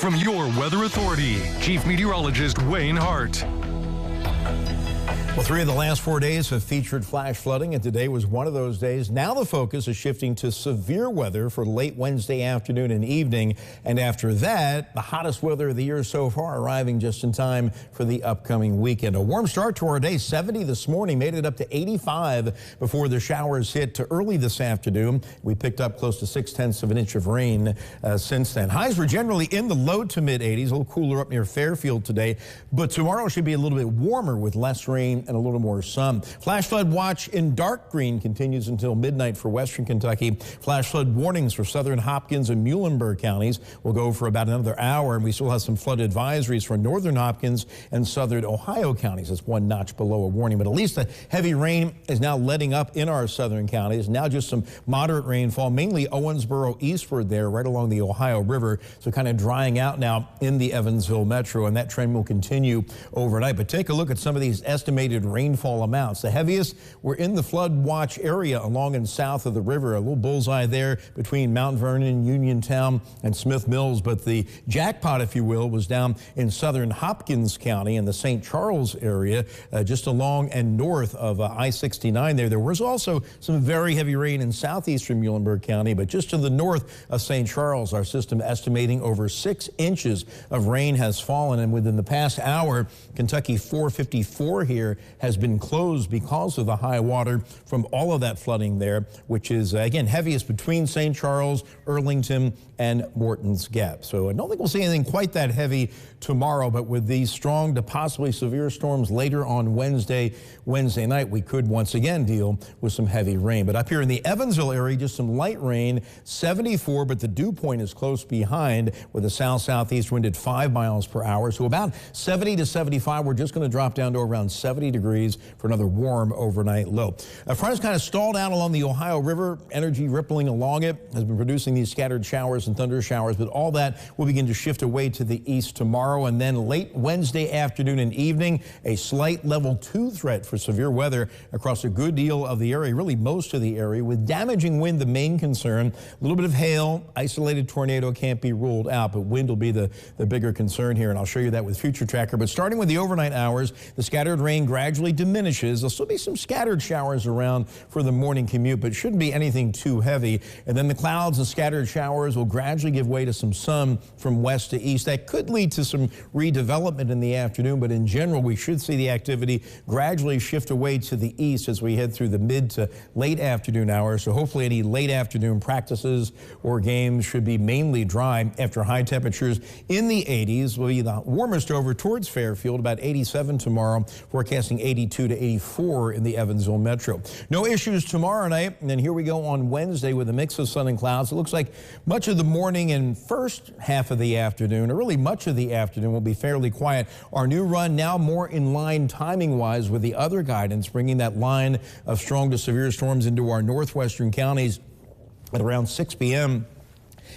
From your Weather Authority, Chief Meteorologist Wayne Hart. Well, 3 of the last 4 days have featured flash flooding, and today was one of those days. Now the focus is shifting to severe weather for late Wednesday afternoon and evening. And after that, the hottest weather of the year so far, arriving just in time for the upcoming weekend. A warm start to our day, 70 this morning, made it up to 85 before the showers hit to early this afternoon. We picked up close to 0.6 of an inch of rain since then. Highs were generally in the low to mid 80s, a little cooler up near Fairfield today. But tomorrow should be a little bit warmer with less rain and a little more sun. Flash flood watch in dark green continues until midnight for western Kentucky. Flash flood warnings for southern Hopkins and Muhlenberg counties will go for about another hour, and we still have some flood advisories for northern Hopkins and southern Ohio counties. It's one notch below a warning, but at least the heavy rain is now letting up in our southern counties. Now just some moderate rainfall, mainly Owensboro eastward there, right along the Ohio River. So kind of drying out now in the Evansville metro, and that trend will continue overnight. But take a look at some of these estimated rainfall amounts. The heaviest were in the flood watch area along and south of the river. A little bullseye there between Mount Vernon, Uniontown, and Smith Mills. But the jackpot, if you will, was down in southern Hopkins County in the St. Charles area, just along and north of I-69 there. There was also some very heavy rain in southeastern Muhlenberg County, but just to the north of St. Charles, our system estimating over 6 inches of rain has fallen. And within the past hour, Kentucky 454 here has been closed because of the high water from all of that flooding there, which is, again, heaviest between St. Charles, Earlington, and Morton's Gap. So I don't think we'll see anything quite that heavy tomorrow, but with these strong to possibly severe storms later on Wednesday night, we could once again deal with some heavy rain. But up here in the Evansville area, just some light rain, 74, but the dew point is close behind with a south-southeast wind at 5 miles per hour. So about 70 to 75. We're just going to drop down to around 70 degrees for another warm overnight low. A front is kind of stalled out along the Ohio River. Energy rippling along it has been producing these scattered showers and thunder showers, but all that will begin to shift away to the east tomorrow. And then late Wednesday afternoon and evening, a slight level 2 threat for severe weather across a good deal of the area, really most of the area, with damaging wind the main concern. A little bit of hail, isolated tornado can't be ruled out, but wind will be the bigger concern here, and I'll show you that with Future Tracker. But starting with the overnight hours, the scattered rain gradually diminishes. There'll still be some scattered showers around for the morning commute, but shouldn't be anything too heavy. And then the clouds and scattered showers will gradually give way to some sun from west to east. That could lead to some redevelopment in the afternoon, but in general, we should see the activity gradually shift away to the east as we head through the mid to late afternoon hours. So hopefully any late afternoon practices or games should be mainly dry after high temperatures in the 80s. Will be the warmest over towards Fairfield, about 87 tomorrow, forecasting 82 to 84 in the Evansville metro. No issues tomorrow night, and then here we go on Wednesday with a mix of sun and clouds. It looks like much of the morning and first half of the afternoon, or really much of the afternoon, will be fairly quiet. Our new run now more in line timing-wise with the other guidance, bringing that line of strong to severe storms into our northwestern counties at around 6 p.m.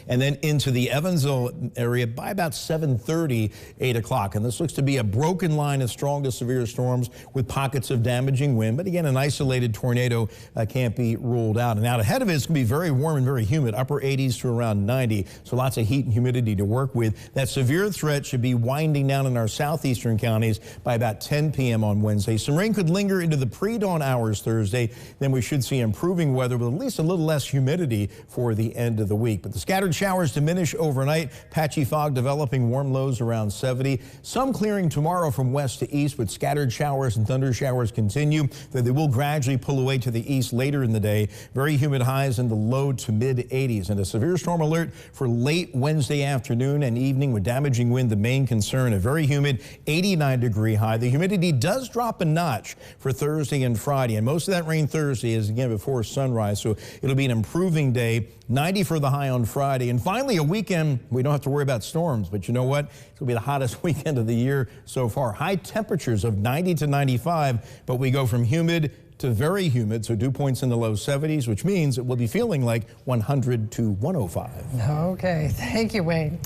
and then into the Evansville area by about 7:30, 8 o'clock. And this looks to be a broken line of strong to severe storms with pockets of damaging wind. But again, an isolated tornado can't be ruled out. And out ahead of it, it's going to be very warm and very humid, upper 80s to around 90. So lots of heat and humidity to work with. That severe threat should be winding down in our southeastern counties by about 10 p.m. on Wednesday. Some rain could linger into the pre-dawn hours Thursday. Then we should see improving weather with at least a little less humidity for the end of the week. But the scattered showers diminish overnight. Patchy fog developing, warm lows around 70. Some clearing tomorrow from west to east, but scattered showers and thunder showers continue. They will gradually pull away to the east later in the day. Very humid highs in the low to mid 80s. And a severe storm alert for late Wednesday afternoon and evening with damaging wind the main concern. A very humid 89-degree high. The humidity does drop a notch for Thursday and Friday. And most of that rain Thursday is again before sunrise. So it'll be an improving day. 90 for the high on Friday. And finally, a weekend we don't have to worry about storms. But you know what? It'll be the hottest weekend of the year so far. High temperatures of 90 to 95, but we go from humid to very humid, so dew points in the low 70s, which means it will be feeling like 100 to 105. Okay, thank you, Wayne.